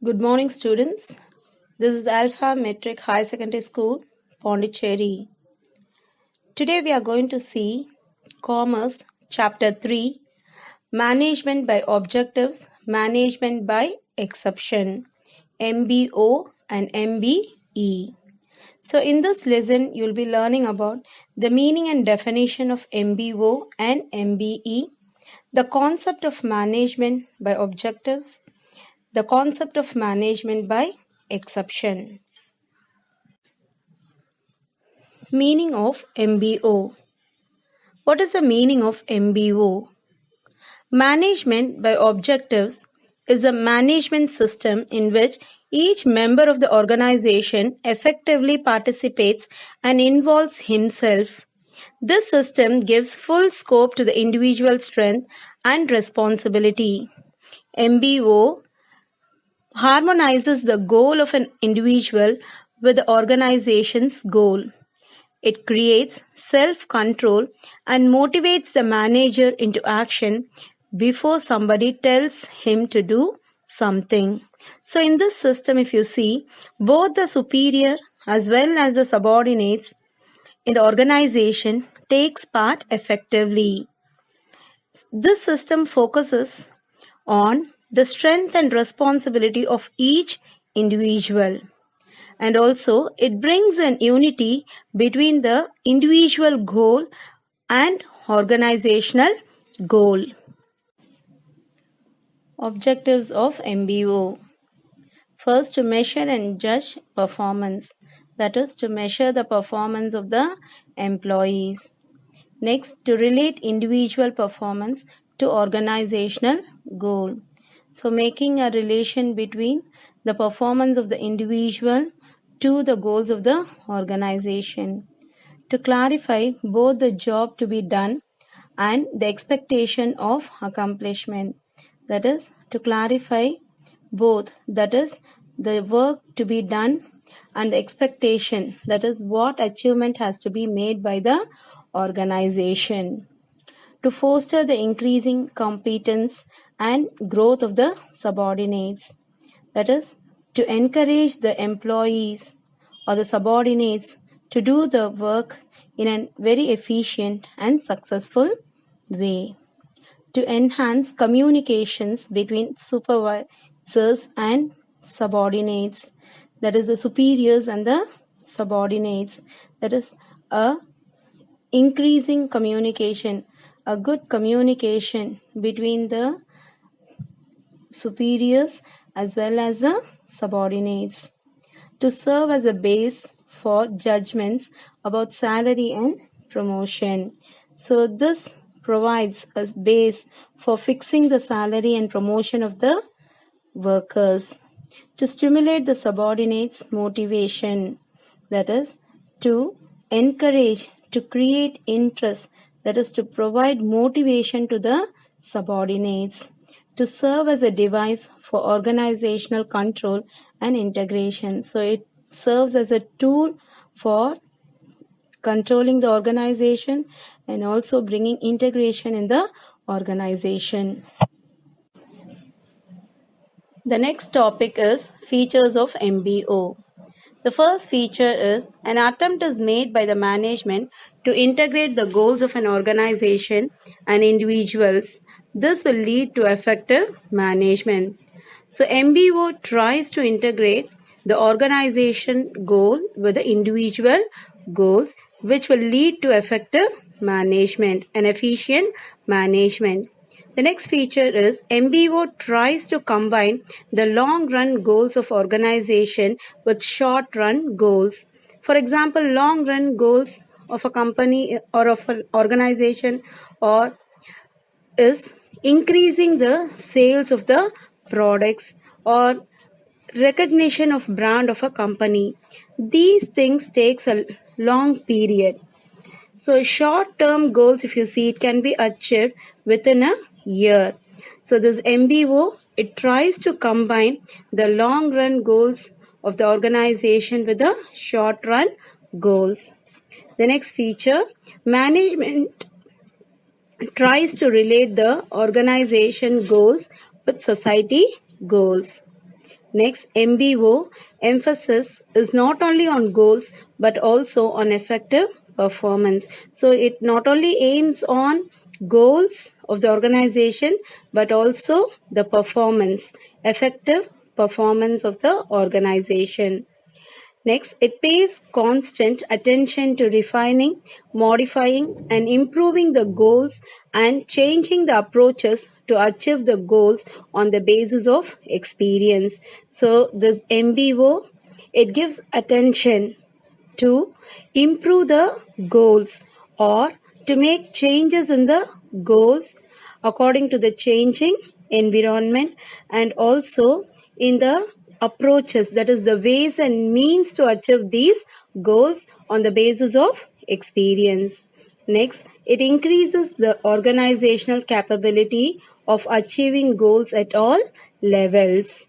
Good morning, students. This is Alpha Metric High Secondary School, Pondicherry. Today we are going to see Commerce, Chapter 3, Management by Objectives, Management by Exception, MBO and MBE. So in this lesson, you'll be learning about the meaning and definition of MBO and MBE, the concept of management by objectives, the concept of management by exception. Meaning of MBO. What is the meaning of MBO? Management by objectives is a management system in which each member of the organization effectively participates and involves himself. This system gives full scope to the individual strength and responsibility. MBO harmonizes the goal of an individual with the organization's goal. It creates self-control and motivates the manager into action before somebody tells him to do something. So in this system, if you see, both the superior as well as the subordinates in the organization takes part effectively. This system focuses on the strength and responsibility of each individual. And also, it brings an unity between the individual goal and organizational goal. Objectives of MBO. First, to measure and judge performance. That is, to measure the performance of the employees. Next, to relate individual performance to organizational goal. So, making a relation between the performance of the individual to the goals of the organization. To clarify both the job to be done and the expectation of accomplishment. That is, to clarify both, that is, the work to be done and the expectation, that is, what achievement has to be made by the organization. To foster the increasing competence and growth of the subordinates. That is, to encourage the employees or the subordinates to do the work in a very efficient and successful way. To enhance communications between supervisors and subordinates. That is, the superiors and the subordinates. That is, a increasing communication, a good communication between the superiors as well as the subordinates. To serve as a base for judgments about salary and promotion. So this provides a base for fixing the salary and promotion of the workers. To stimulate the subordinates' motivation. That is, to encourage, to create interest, that is, to provide motivation to the subordinates. To serve as a device for organizational control and integration. So it serves as a tool for controlling the organization and also bringing integration in the organization. The next topic is features of MBO. The first feature is an attempt is made by the management to integrate the goals of an organization and individuals. This will lead to effective management. So MBO tries to integrate the organization goal with the individual goals, which will lead to effective management and efficient management. The next feature is MBO tries to combine the long-run goals of organization with short-run goals. For example, long-run goals of a company or of an organization or is increasing the sales of the products or recognition of brand of a company. These things takes a long period. So short-term goals, if you see, it can be achieved within a year. So this MBO, it tries to combine the long-run goals of the organization with the short-run goals. The next feature, management tries to relate the organization goals with society goals. Next, MBO emphasis is not only on goals but also on effective performance. So it not only aims on goals of the organization but also the performance, effective performance of the organization. Next, it pays constant attention to refining, modifying, and improving the goals and changing the approaches to achieve the goals on the basis of experience. So, this MBO, it gives attention to improve the goals or to make changes in the goals according to the changing environment and also in the approaches, that is the ways and means to achieve these goals on the basis of experience. Next, it increases the organizational capability of achieving goals at all levels.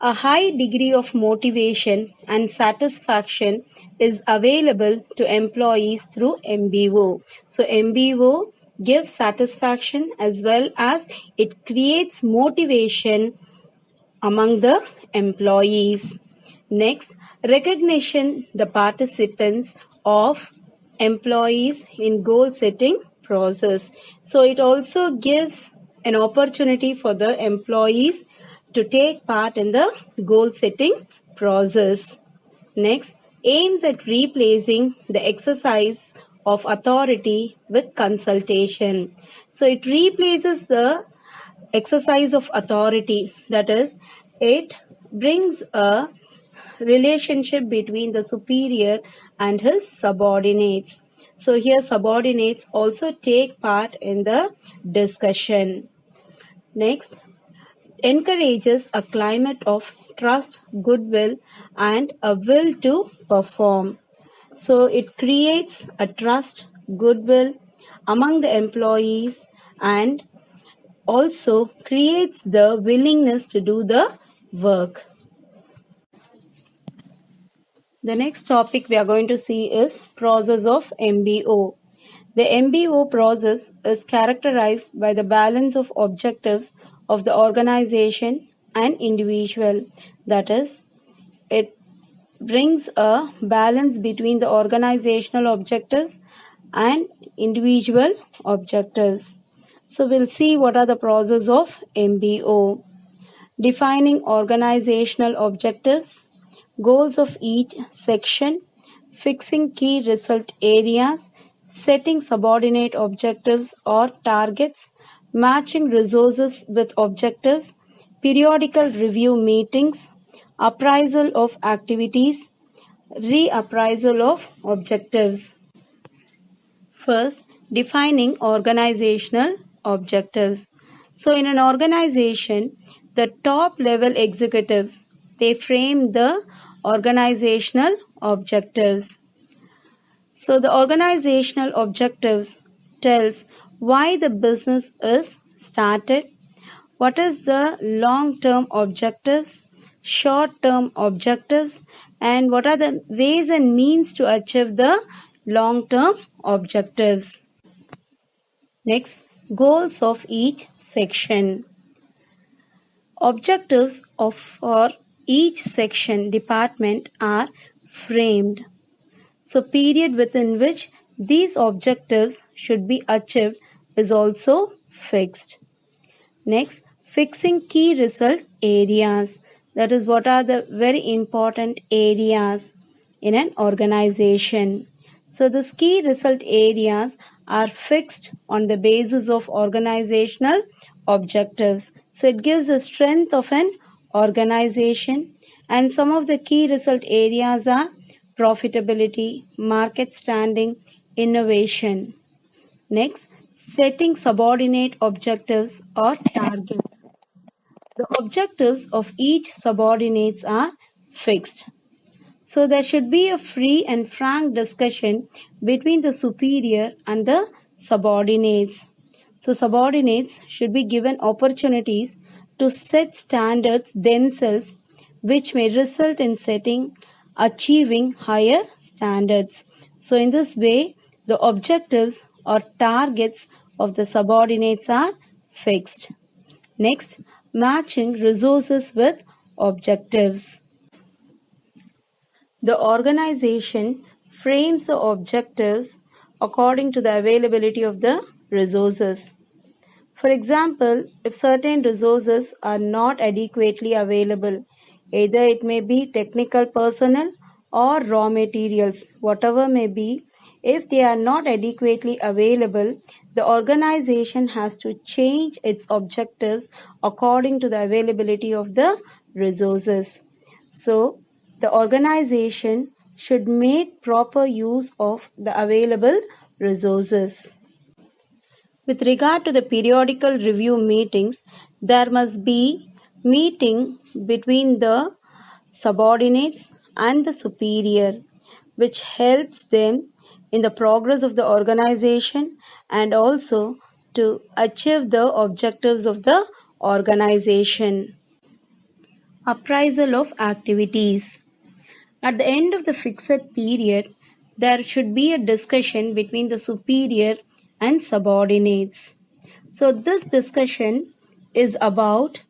A high degree of motivation and satisfaction is available to employees through MBO. So, MBO gives satisfaction as well as it creates motivation among the employees. Next, recognition the participants of employees in goal setting process. So it also gives an opportunity for the employees to take part in the goal setting process. Next, aims at replacing the exercise of authority with consultation. So it replaces the exercise of authority, that is, it brings a relationship between the superior and his subordinates. So here subordinates also take part in the discussion. Next, encourages a climate of trust, goodwill, and a will to perform. So it creates a trust, goodwill among the employees and also creates the willingness to do the work. The next topic we are going to see is process of MBO. The MBO process is characterized by the balance of objectives of the organization and individual. That is, it brings a balance between the organizational objectives and individual objectives. So we'll see what are the process of MBO. Defining organizational objectives, goals of each section, fixing key result areas, setting subordinate objectives or targets, matching resources with objectives, periodical review meetings, appraisal of activities, reappraisal of objectives. First, defining organizational objectives. So in an organization, the top level executives, they frame the organizational objectives. So the organizational objectives tells why the business is started, what is the long-term objectives, short-term objectives, and what are the ways and means to achieve the long-term objectives. Next, goals of each section. Objectives for each section department are framed. So period within which these objectives should be achieved is also fixed. Next, fixing key result areas. That is, what are the very important areas in an organization. So the key result areas are fixed on the basis of organizational objectives. So it gives the strength of an organization, and some of the key result areas are profitability, market standing, innovation. Next, setting subordinate objectives or targets. The objectives of each subordinates are fixed. So there should be a free and frank discussion between the superior and the subordinates. So subordinates should be given opportunities to set standards themselves, which may result in achieving higher standards. So in this way, the objectives or targets of the subordinates are fixed. Next, matching resources with objectives. The organization frames the objectives according to the availability of the resources. For example, if certain resources are not adequately available, either it may be technical personnel or raw materials, whatever may be, if they are not adequately available, the organization has to change its objectives according to the availability of the resources. So, the organization should make proper use of the available resources. With regard to the periodical review meetings, there must be meeting between the subordinates and the superior, which helps them in the progress of the organization and also to achieve the objectives of the organization. Appraisal of activities. At the end of the fixed period, there should be a discussion between the superior and subordinates. So, this discussion is about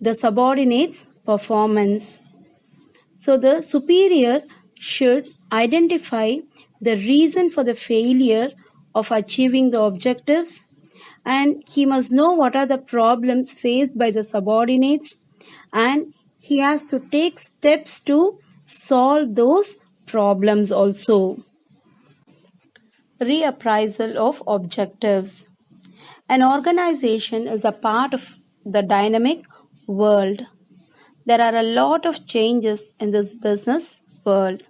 the subordinates' performance. So, the superior should identify the reason for the failure of achieving the objectives, and he must know what are the problems faced by the subordinates, and he has to take steps to solve those problems also. Reappraisal of objectives. An organization is a part of the dynamic world. There are a lot of changes in this business world.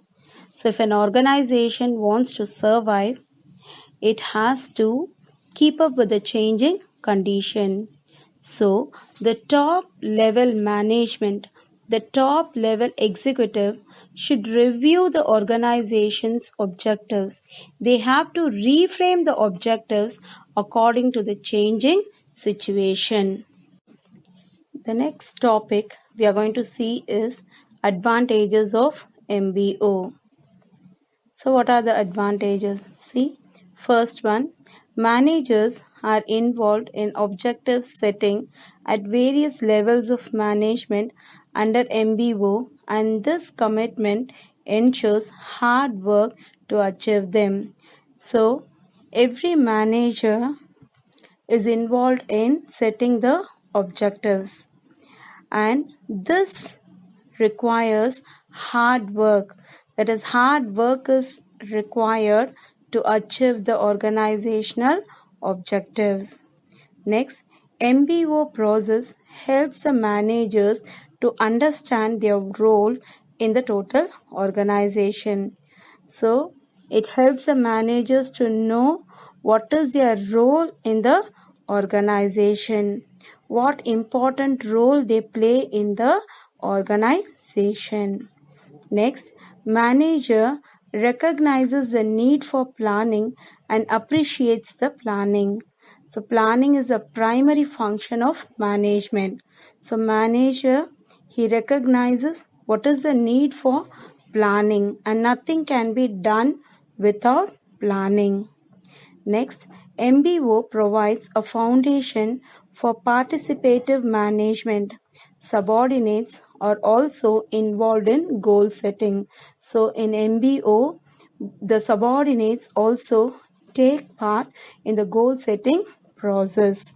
So, if an organization wants to survive, it has to keep up with the changing condition. So, the top level management, the top level executive should review the organization's objectives. They have to reframe the objectives according to the changing situation. The next topic we are going to see is advantages of MBO. So, what are the advantages? See, first one, managers are involved in objective setting at various levels of management under MBO, and this commitment ensures hard work to achieve them. So, every manager is involved in setting the objectives, and this requires hard work. That is, hard work is required to achieve the organizational objectives. Next, MBO process helps the managers to understand their role in the total organization. So, it helps the managers to know what is their role in the organization, what important role they play in the organization. Next, manager recognizes the need for planning and appreciates the planning. So, planning is a primary function of management. So, manager, he recognizes what is the need for planning, and nothing can be done without planning. Next, MBO provides a foundation for participative management. Subordinates are also involved in goal setting. So, in MBO, the subordinates also take part in the goal setting process.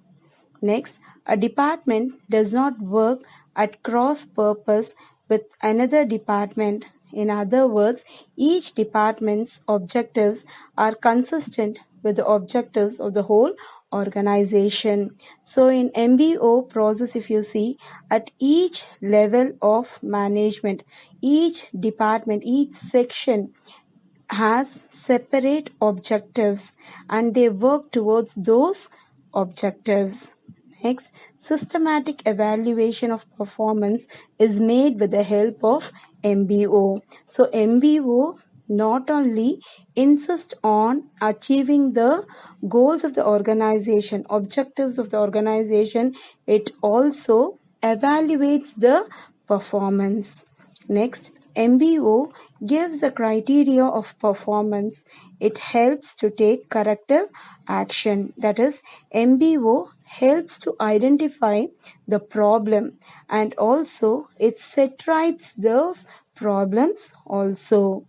Next, a department does not work at cross purpose with another department. In other words, each department's objectives are consistent with the objectives of the whole organization. So, in MBO process, if you see, at each level of management, each department, each section has separate objectives and they work towards those objectives. Next, systematic evaluation of performance is made with the help of MBO. So, MBO not only insist on achieving the goals of the organization, objectives of the organization, it also evaluates the performance. Next, MBO gives the criteria of performance. It helps to take corrective action. That is, MBO helps to identify the problem and also it set right those problems also.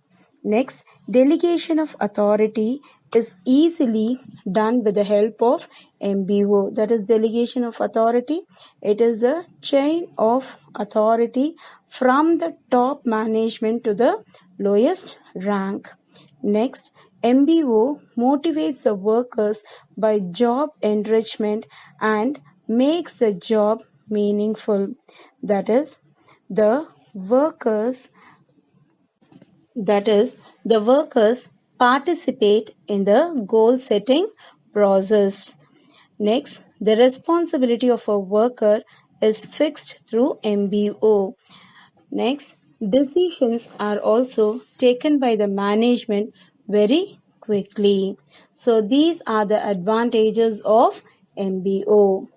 Next, delegation of authority is easily done with the help of MBO. That is delegation of authority. It is a chain of authority from the top management to the lowest rank. Next, MBO motivates the workers by job enrichment and makes the job meaningful. That is, the workers the workers participate in the goal setting process. Next, the responsibility of a worker is fixed through MBO. Next, decisions are also taken by the management very quickly. So these are the advantages of MBO.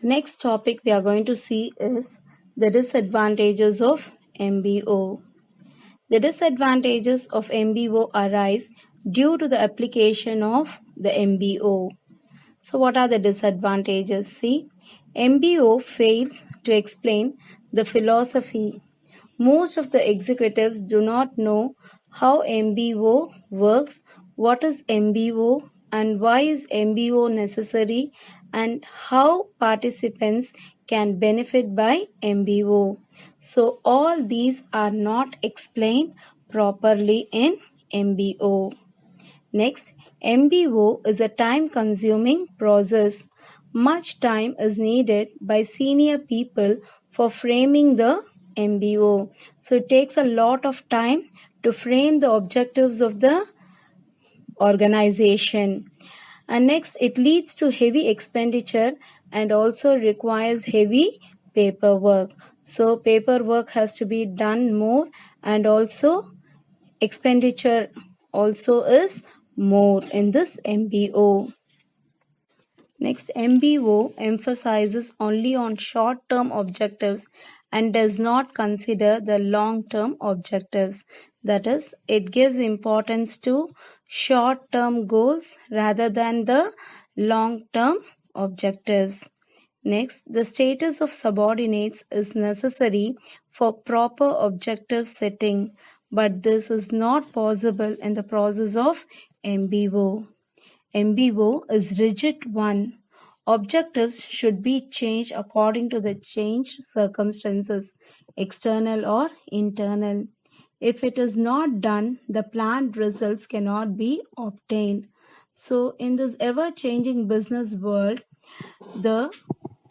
Next topic we are going to see is the disadvantages of MBO. The disadvantages of MBO arise due to the application of the MBO. So what are the disadvantages? See, MBO fails to explain the philosophy. Most of the executives do not know how MBO works, what is MBO and why is MBO necessary and how participants can benefit by MBO. So all these are not explained properly in MBO. Next, MBO is a time-consuming process. Much time is needed by senior people for framing the MBO. So it takes a lot of time to frame the objectives of the organization. And next, it leads to heavy expenditure and also requires heavy paperwork. So paperwork has to be done more and also expenditure also is more in this MBO. Next, MBO emphasizes only on short-term objectives and does not consider the long-term objectives. That is, it gives importance to short-term goals rather than the long-term objectives. Next, the status of subordinates is necessary for proper objective setting, but this is not possible in the process of MBO. MBO is rigid one. Objectives should be changed according to the changed circumstances, external or internal. If it is not done, the planned results cannot be obtained. So in this ever-changing business world, the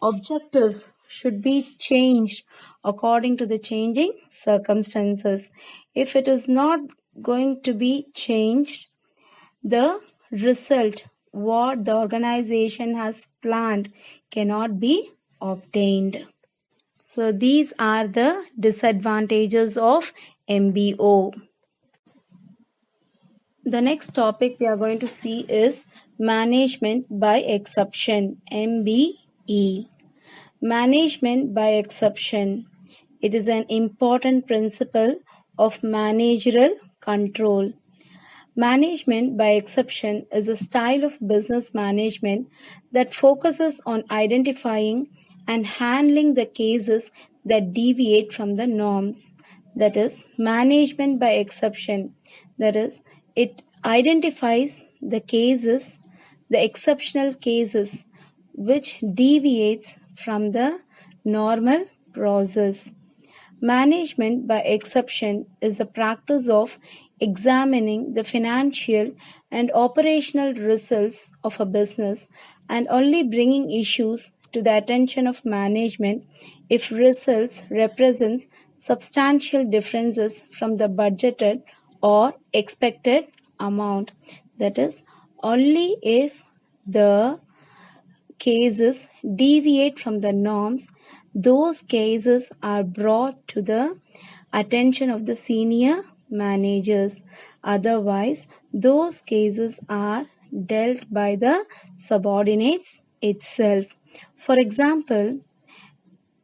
objectives should be changed according to the changing circumstances. If it is not going to be changed, the result what the organization has planned cannot be obtained. So these are the disadvantages of MBO. The next topic we are going to see is management by exception, MBE. Management by exception. It is an important principle of managerial control. Management by exception is a style of business management that focuses on identifying and handling the cases that deviate from the norms. That is, management by exception. That is, it identifies the cases, the exceptional cases, which deviates from the normal process. Management by exception is the practice of examining the financial and operational results of a business and only bringing issues to the attention of management if results represents substantial differences from the budgeted or expected amount. That is, only if the cases deviate from the norms, those cases are brought to the attention of the senior managers. Otherwise, those cases are dealt by the subordinates itself. For example,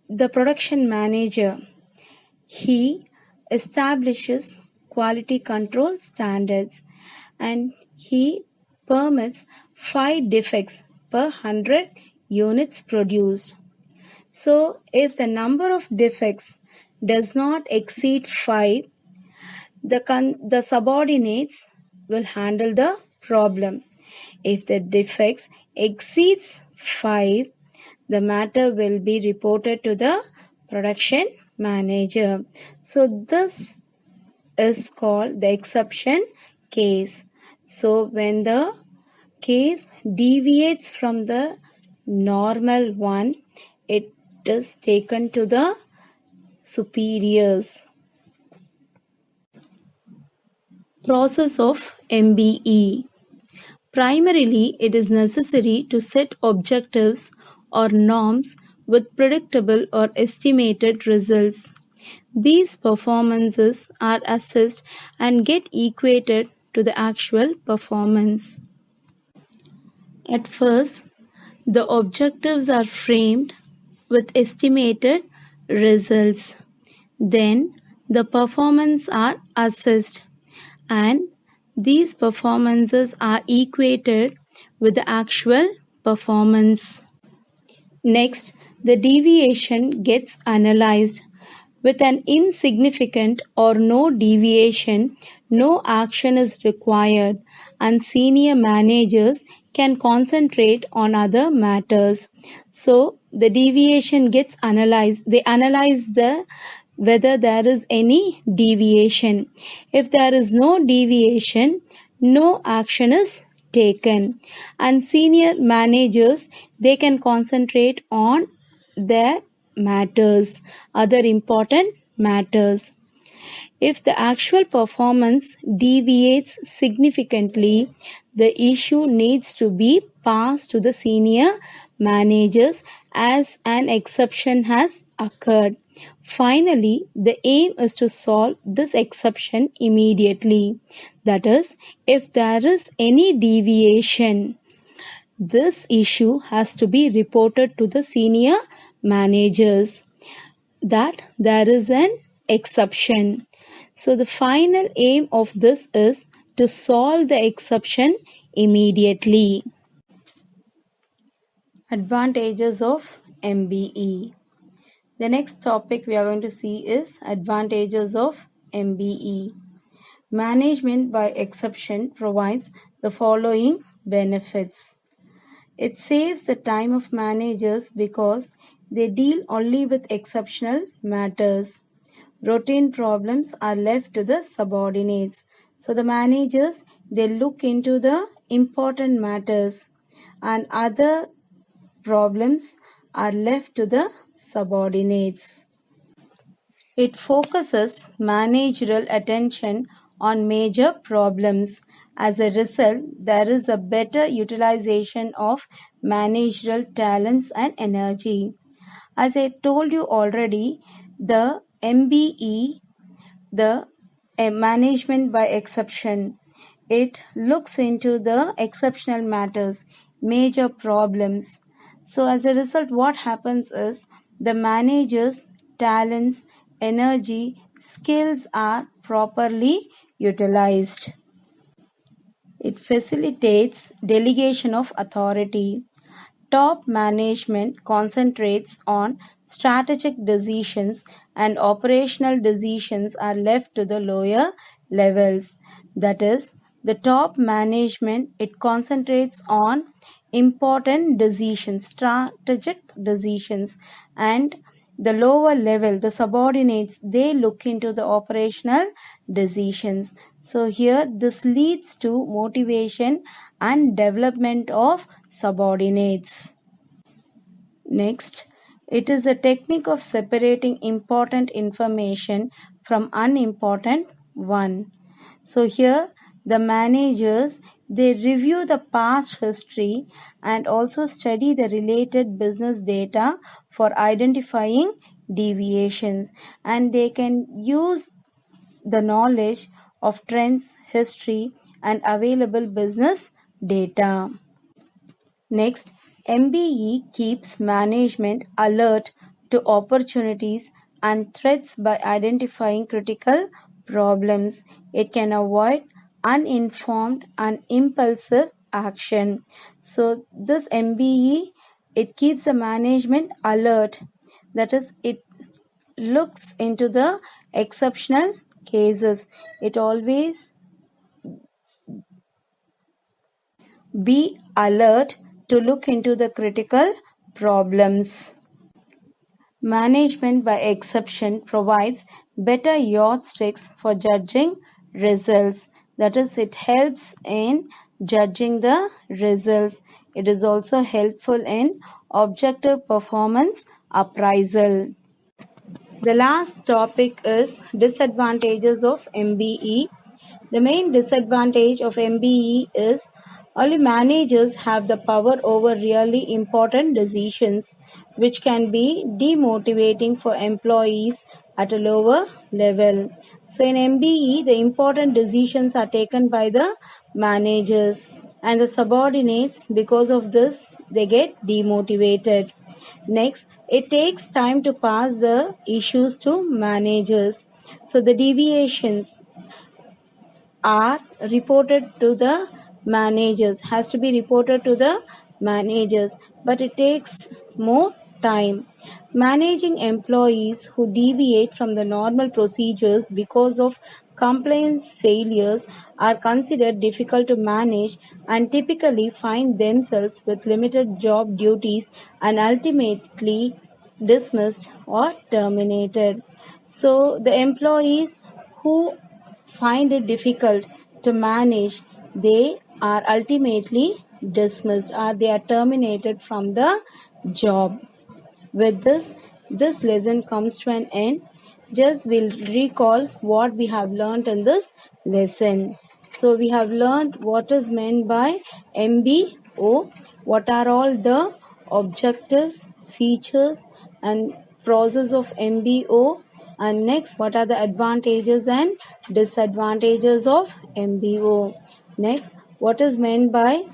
the production manager, he establishes quality control standards and he permits 5 defects per 100 units produced. So, if the number of defects does not exceed 5, the subordinates will handle the problem. If the defects exceeds 5, the matter will be reported to the production manager. So this is called the exception case. So when the case deviates from the normal one, it is taken to the superiors. Process of MBE. Primarily, it is necessary to set objectives or norms with predictable or estimated results. These performances are assessed and get equated to the actual performance. At first, the objectives are framed with estimated results. Then, the performance are assessed and these performances are equated with the actual performance. Next, the deviation gets analyzed. With an insignificant or no deviation, no action is required and senior managers can concentrate on other matters. So the deviation gets analyzed. They analyze whether there is any deviation. If there is no deviation, no action is taken and senior managers, they can concentrate on their matters, other important matters. If the actual performance deviates significantly, the issue needs to be passed to the senior managers as an exception has occurred. Finally, the aim is to solve this exception immediately. That is, if there is any deviation, this issue has to be reported to the senior managers that there is an exception. So the final aim of this is to solve the exception immediately. Advantages of MBE. The next topic we are going to see is advantages of MBE. Management by exception provides the following benefits. It saves the time of managers because they deal only with exceptional matters. Routine problems are left to the subordinates. So the managers, they look into the important matters and other problems are left to the subordinates. It focuses managerial attention on major problems. As a result, there is a better utilization of managerial talents and energy. As I told you already, the MBE, the management by exception, it looks into the exceptional matters, major problems. So as a result, what happens is the manager's talents, energy, skills are properly utilized. It facilitates delegation of authority. Top management concentrates on strategic decisions and operational decisions are left to the lower levels. That is, the top management, it concentrates on important decisions, strategic decisions, and the lower level, the subordinates, they look into the operational decisions. So here this leads to motivation and development of subordinates. Next, it is a technique of separating important information from unimportant one. So here the managers, they review the past history and also study the related business data for identifying deviations, and they can use the knowledge of trends, history, and available business data. Next, MBE keeps management alert to opportunities and threats by identifying critical problems. It can avoid uninformed and impulsive action. So this MBE, it keeps the management alert. That is, it looks into the exceptional cases. It always be alert to look into the critical problems. Management by exception provides better yardsticks for judging results. That is, it helps in judging the results. It is also helpful in objective performance appraisal. The last topic is disadvantages of MBE. The main disadvantage of MBE is only managers have the power over really important decisions, which can be demotivating for employees at a lower level. So in MBE, the important decisions are taken by the managers, and the subordinates, because of this, they get demotivated. Next, it takes time to pass the issues to managers. So the deviations are reported to the managers, has to be reported to the managers, but it takes more time. Managing employees who deviate from the normal procedures because of compliance failures are considered difficult to manage and typically find themselves with limited job duties and ultimately dismissed or terminated. So the employees who find it difficult to manage, they are ultimately dismissed or they are terminated from the job. With this lesson comes to an end. Just we'll recall what we have learned in this lesson. So we have learned what is meant by MBO, what are all the objectives, features and process of MBO, and next what are the advantages and disadvantages of MBO. Next, what is meant by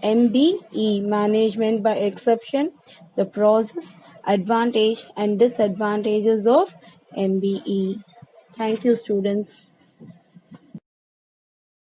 MBE, management by exception, the process, advantage and disadvantages of MBE. Thank you, students.